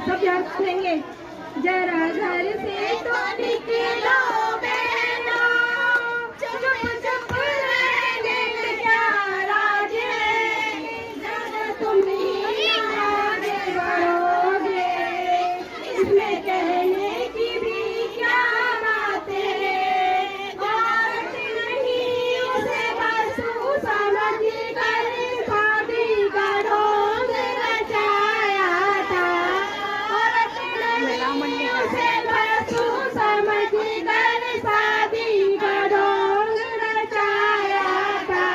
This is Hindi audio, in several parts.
सब याद करेंगे। जरा घर से तो निकलो बहनों, चुप चुप रहने में क्या राज है, जरा तुम ही आगे बढ़ोगे, इसमें कहने की भी क्या बात है। औरत नहीं उसे बस समझ कर शादी का ढोंग रचाया था। औरत नहीं उसे बस समझ कर शादी का ढोंग रचाया था।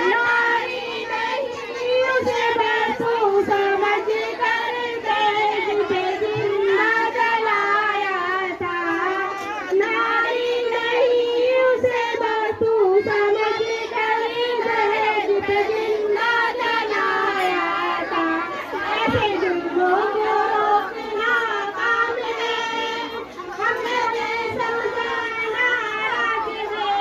नारी नहीं उसे बस समझ कर दहेज पे जिंदा जलाया था। नारी नहीं उसे बस समझ कर दहेज पे जिंदा जलाया था। ऐसे जुल्मों को रोकना काम है, हमें समझाना राज है,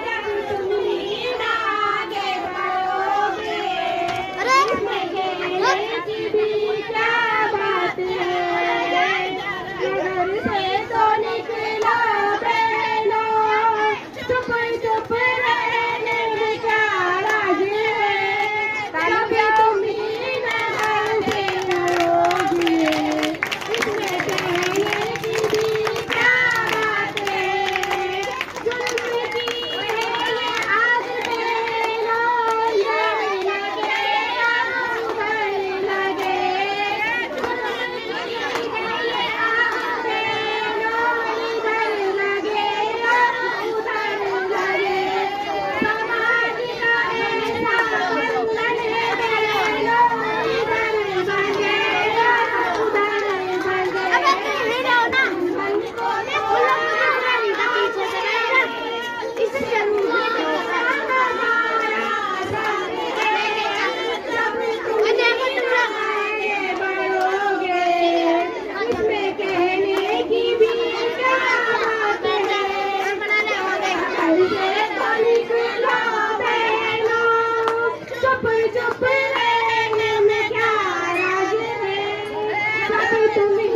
जब तुम ही ना आगे बढ़ोगे, इसमें कहने की भी क्या बात है। घर से तो निकलो बहनों, चुप चुप रहने में क्या राज है, कभी तुम ही न घर से लड़ोगे, इसमें कहने की भी क्या बात है। जुल्म की है ये आग बहनों, ये लगे उधर लगे। जुल्म की है ये आग बहनों, इधर लगे उधर लगे। समाज का ऐसा बंधन है बहनों, इधर बंधे उधर बंधे। मन को इस जन्म में हमारा साथ है, जब तुम आगे बढ़ोगे, इसमें कहने की भी क्या बात है। घर से तो निकलो बहनों, चुप चुप रहने में क्या राज है, सब तुम ही